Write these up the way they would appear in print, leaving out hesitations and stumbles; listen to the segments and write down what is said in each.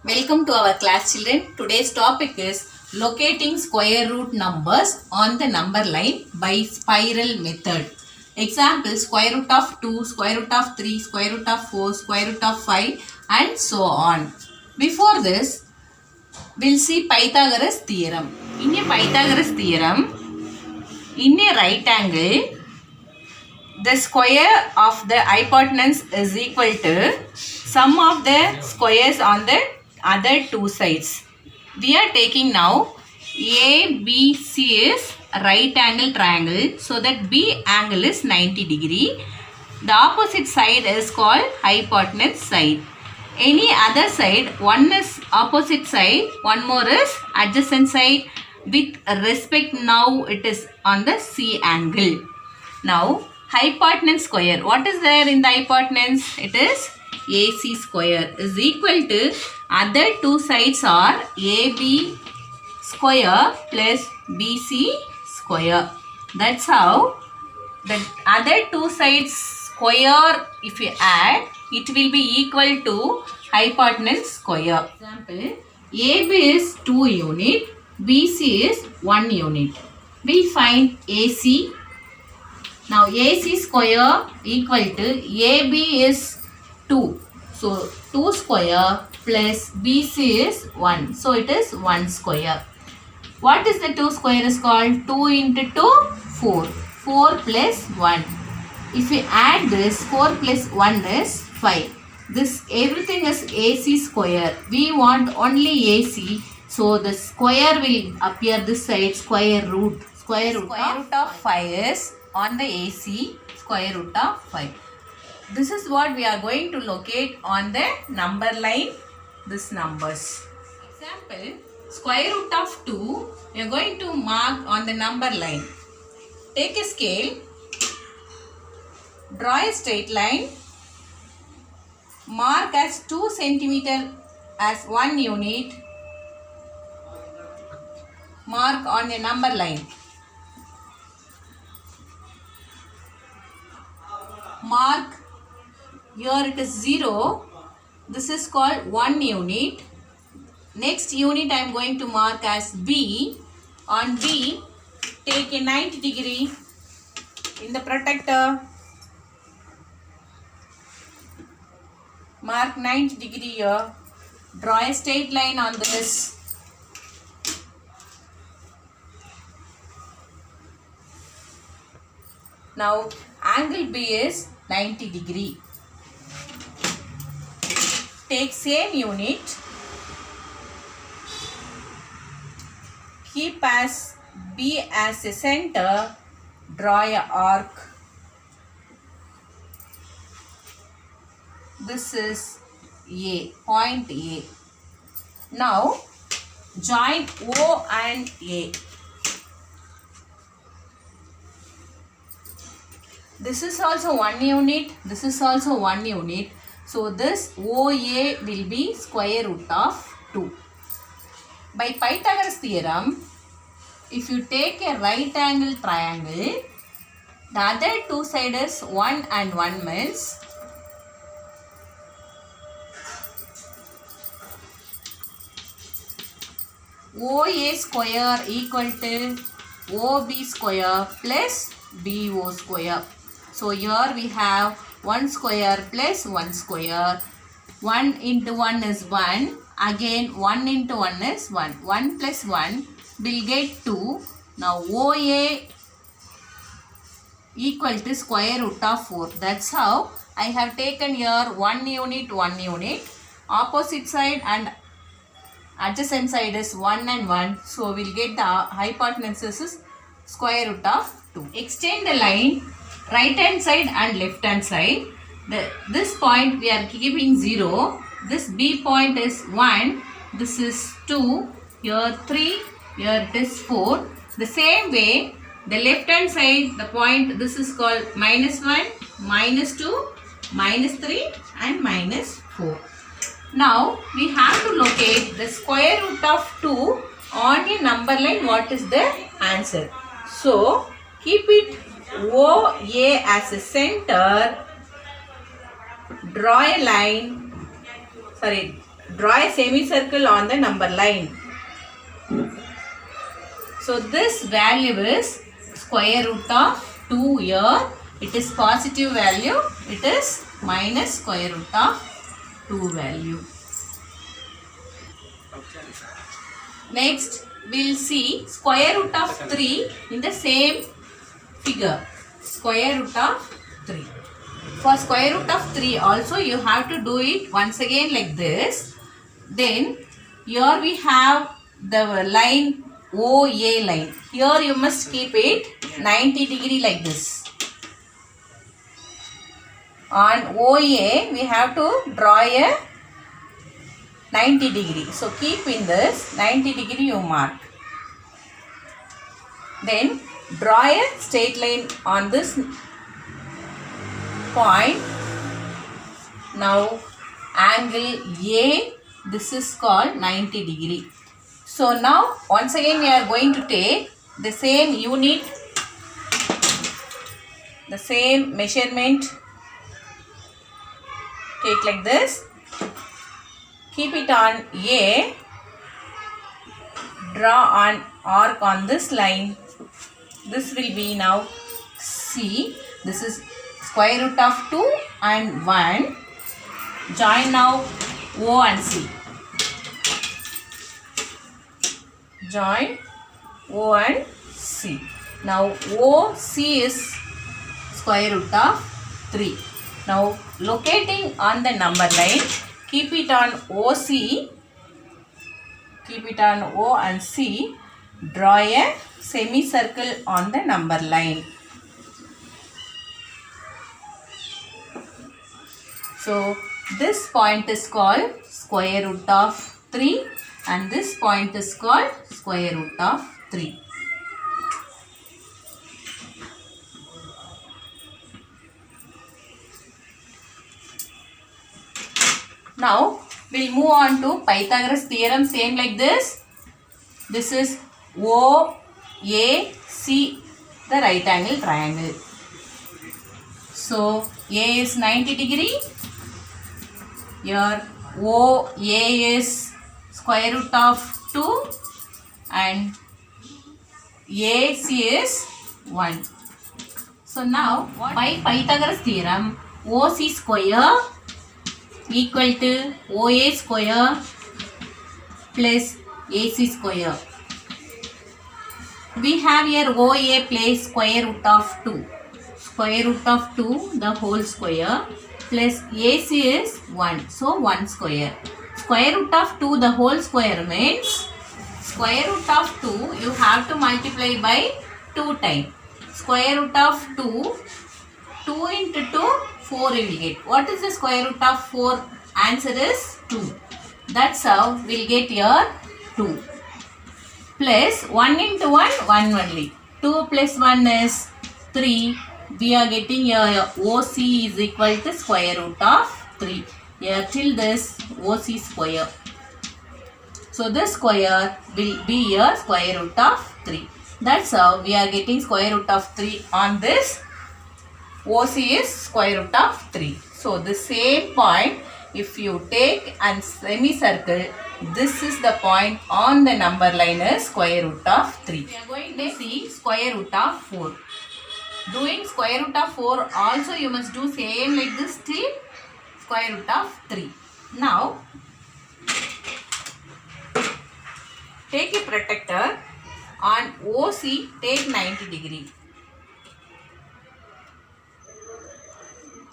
Welcome to our class, children. Today's topic is locating square root numbers on the number line by spiral method. Example, square root of 2, square root of 3, square root of 4, square root of 5 and so on. Before this, we'll see Pythagoras theorem. In a Pythagoras theorem, in a right angle, the square of the hypotenuse is equal to sum of the squares on the other two sides. We are taking now ABC is right angle triangle, so that B angle is 90 degree. The opposite side is called hypotenuse side. Any other side, one is opposite side, one more is adjacent side. With respect, now it is on the C angle. Now hypotenuse square, what is there in the hypotenuse? It is AC square is equal to other two sides are AB square plus BC square. That's how the other two sides square, if you add, it will be equal to hypotenuse square. Example, AB is 2 unit, BC is 1 unit. We find AC. Now AC square equal to AB is 2. So 2 square plus BC is 1. So it is 1 square. What is the 2 square is called? 2 into 2, 4. 4 plus 1. If we add this, 4 plus 1 is 5. This everything is AC square. We want only AC. So the square will appear this side, square root. Square root of 5 is on the AC, square root of 5. This is what we are going to locate on the number line, this numbers. Example, square root of 2, we are going to mark on the number line. Take a scale, draw a straight line, mark as 2 centimeter as 1 unit, mark on a number line. Mark, here it is 0, this is called 1 unit. Next unit I am going to mark as B. On B, take a 90 degree in the protector. Mark 90 degree here. Draw a straight line on this. Now angle B is 90 degree. Take same unit. Keep as B as a center. Draw a arc. This is A, point A. Now join O and A. This is also 1 unit, this is also 1 unit. So this OA will be square root of 2. By Pythagoras theorem, if you take a right angle triangle, the other two sides is 1 and 1 means OA square equal to OB square plus BO square. So here we have 1 square plus 1 square. 1 into 1 is 1. Again 1 into 1 is 1. 1 plus 1 will get 2. Now OA equal to square root of 4. That's how I have taken here 1 unit, 1 unit. Opposite side and adjacent side is 1 and 1. So we'll get the hypotenuse is square root of 2. Extend the line right hand side and left hand side. This point we are keeping 0. This B point is 1. This is 2. Here 3. Here it is 4. The same way, the left hand side, the point, this is called minus 1, minus 2, minus 3 and minus 4. Now we have to locate the square root of 2 on a number line. What is the answer? So keep it OA as a center. Draw a line. draw a semicircle on the number line. So this value is square root of 2 here. It is positive value. It is minus square root of 2 value. Next, we will see square root of 3 in the same figure. Square root of 3. For square root of 3 also you have to do it once again like this. Then here we have the line OA line. Here you must keep it 90 degree like this. On OA we have to draw a 90 degree. So keep in this 90 degree you mark. Then draw a straight line on this point. Now angle A, this is called 90 degree. So now once again we are going to take the same unit, the same measurement. Take like this. Keep it on A. Draw an arc on this line. This will be now C. This is square root of 2 and 1. Join now O and C. Join O and C. Now OC is square root of 3. Now locating on the number line, keep it on OC. Keep it on O and C. Draw a semicircle on the number line. So this point is called square root of 3 and this point is called square root of 3. Now we'll move on to Pythagoras theorem, same like this. This is OAC, the right angle triangle. So A is 90 degree. Here OA is square root of 2 and AC is 1. So now by Pythagoras theorem, OC square equal to OA square plus AC square. We have here OA plus square root of 2. Square root of 2 the whole square plus AC is 1. So 1 square. Square root of 2 the whole square means square root of 2 you have to multiply by 2 times. Square root of 2, 2 into 2, 4 you will get. What is the square root of 4? Answer is 2. That's how we'll get here 2. Plus 1 into 1, 1 only. 2 plus 1 is 3. We are getting here OC is equal to square root of 3. Here till this OC square. So this square will be here square root of 3. That's how we are getting square root of 3 on this. OC is square root of 3. So the same point, if you take and semicircle, this is the point on the number line is square root of 3. We are going to see square root of 4. Doing square root of 4 also you must do same like this till square root of 3. Now take a protractor. On OC take 90 degree.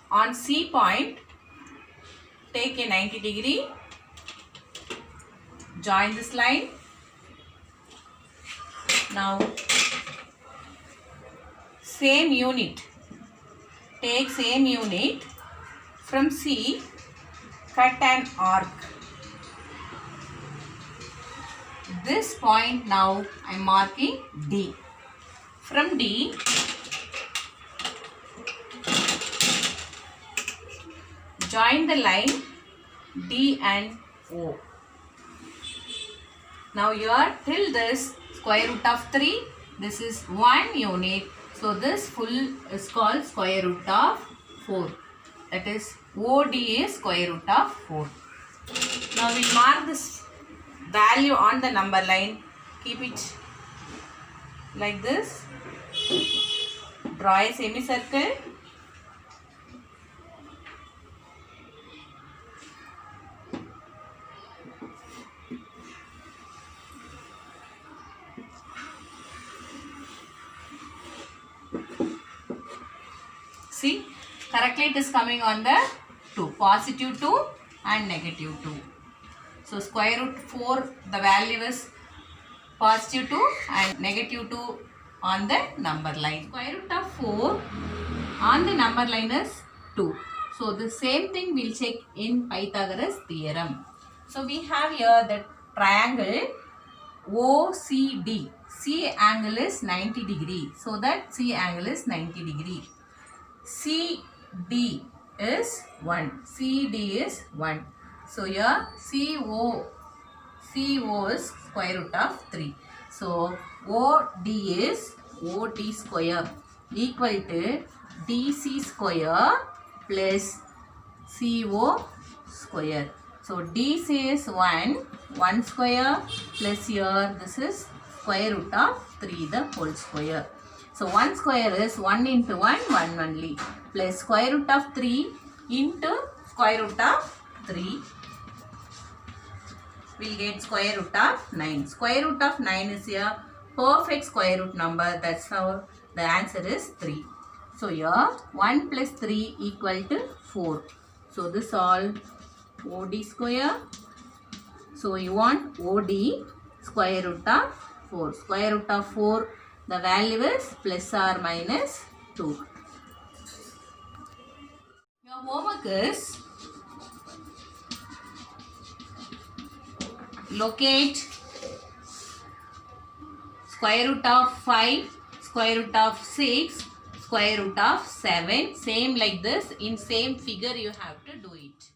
On C point take a 90 degree. Join this line. Now same unit. Take same unit. From C cut an arc. This point now I am marking D. From D join the line D and O. Now here till this square root of 3, this is 1 unit. So this full is called square root of 4. That is OD is square root of 4. Now we'll mark this value on the number line. Keep it like this. Draw a semicircle. See, correctly it is coming on the 2, positive 2 and negative 2. So square root 4, the value is positive 2 and negative 2 on the number line. Square root of 4 on the number line is 2. So the same thing we'll check in Pythagoras theorem. So we have here the triangle OCD. C angle is 90 degree. So that C angle is 90 degree. CD is 1. CD is 1. So here CO is square root of 3. So OD is OD square equal to DC square plus CO square. So DC is 1 square plus here this is square root of 3 the whole square. So 1 square is 1 into 1 only, plus square root of 3 into square root of 3. We'll get square root of 9. Square root of 9 is a perfect square root number. That's how the answer is 3. So here 1 plus 3 equal to 4. So this all OD square. So you want OD square root of 4. Square root of 4, the value is plus or minus 2. Your homework is locate square root of 5, square root of 6, square root of 7. Same like this, in same figure you have to do it.